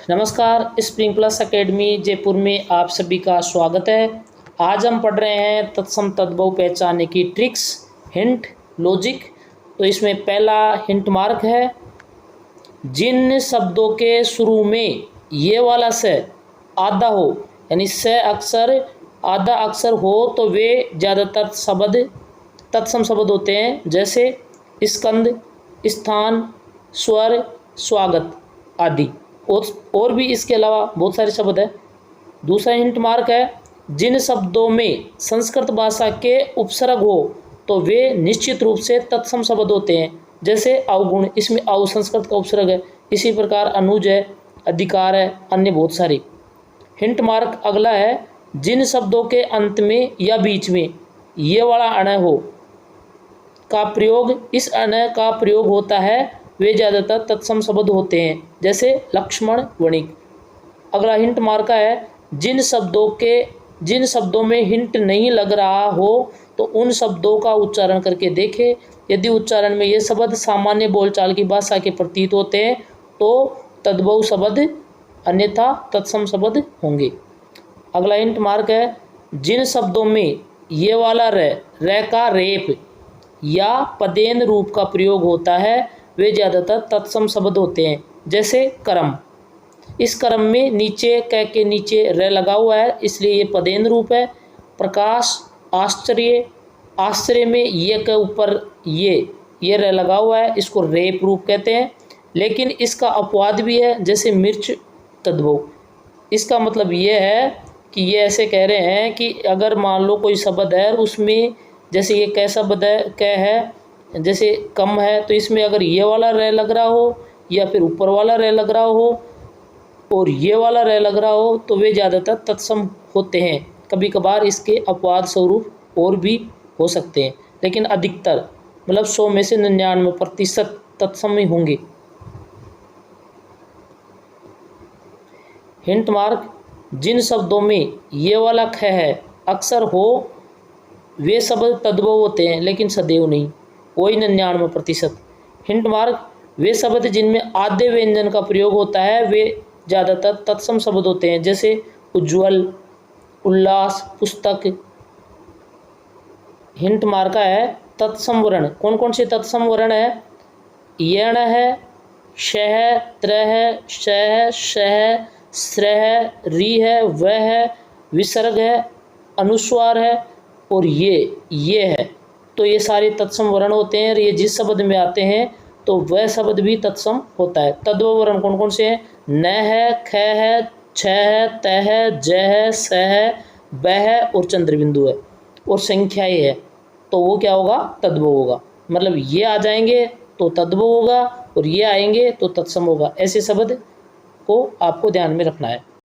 नमस्कार, spring plus academy Jaipur में आप सभी का स्वागत है। आज हम पढ़ रहे हैं तत्सम तद्भव पहचानने की ट्रिक्स, हिंट, लॉजिक। तो इसमें पहला हिंट मार्क है, जिन शब्दों के शुरू में ये वाला से आधा हो, यानी से अक्षर आधा अक्षर हो तो वे ज़्यादातर शब्द तत्सम शब्द होते हैं, जैसे स्कंद, स्थान, स्वर, स्वागत आदि। और भी इसके अलावा बहुत सारे शब्द हैं। दूसरा हिंट मार्क है, जिन शब्दों में संस्कृत भाषा के उपसर्ग हो तो वे निश्चित रूप से तत्सम शब्द होते हैं, जैसे अवगुण, इसमें अव संस्कृत का उपसर्ग है। इसी प्रकार अनुज है, अधिकार है, अन्य बहुत सारे। हिंट मार्क अगला है, जिन शब्दों के अंत में या बीच में ये वाला अण हो का प्रयोग, इस अण का प्रयोग होता है, वे ज़्यादातर तत्सम शब्द होते हैं, जैसे लक्ष्मण, वणिक। अगला हिंट मार्क है, जिन शब्दों में हिंट नहीं लग रहा हो तो उन शब्दों का उच्चारण करके देखें। यदि उच्चारण में ये शब्द सामान्य बोलचाल की भाषा के प्रतीत होते हैं तो तद्भव शब्द, अन्यथा तत्सम शब्द होंगे। अगला हिंट मार्क है, जिन शब्दों में ये वाला रे का रेप या पदेन रूप का प्रयोग होता है, वे ज़्यादातर तत्सम शब्द होते हैं, जैसे कर्म। इस कर्म में नीचे क के नीचे रे लगा हुआ है, इसलिए ये पदेन रूप है। प्रकाश, आश्चर्य, आश्चर्य में ये के ऊपर ये रे लगा हुआ है, इसको रेप रूप कहते हैं। लेकिन इसका अपवाद भी है, जैसे मिर्च, तद्भव। इसका मतलब ये है कि ये ऐसे कह रहे हैं कि अगर मान लो कोई शब्द है, उसमें जैसे ये कै शब्द है, कै है, जैसे कम है, तो इसमें अगर ये वाला रे लग रहा हो या फिर ऊपर वाला रे लग रहा हो और ये वाला रे लग रहा हो तो वे ज़्यादातर तत्सम होते हैं। कभी कभार इसके अपवाद स्वरूप और भी हो सकते हैं, लेकिन अधिकतर मतलब 100 में से 99% तत्सम ही होंगे। हिंट मार्क, जिन शब्दों में ये वाला ख है अक्सर हो, वे शब्द तद्भव होते हैं, लेकिन सदैव नहीं, वही 99%। हिंट मार्क, वे शब्द जिनमें आधे व्यंजन का प्रयोग होता है वे ज़्यादातर तत्सम शब्द होते हैं, जैसे उज्ज्वल, उल्लास, पुस्तक। हिंट मार्क है, तत्सम वर्ण। कौन कौन से तत्सम वर्ण है? यण है, शह, त्रह, शह, शह, श्रह, री है, वह है, विसर्ग है, अनुस्वार है और ये है। तो ये सारे तत्सम वर्ण होते हैं और ये जिस शब्द में आते हैं तो वह शब्द भी तत्सम होता है। तद्भव वर्ण कौन कौन से हैं? न है, ख है, छ है, त है, ज है, स है, ब है और चंद्रबिंदु है और संख्याएं है। तो वो क्या होगा? तद्भव होगा। मतलब ये आ जाएंगे तो तद्भव होगा और ये आएंगे तो तत्सम होगा। ऐसे शब्द को आपको ध्यान में रखना है।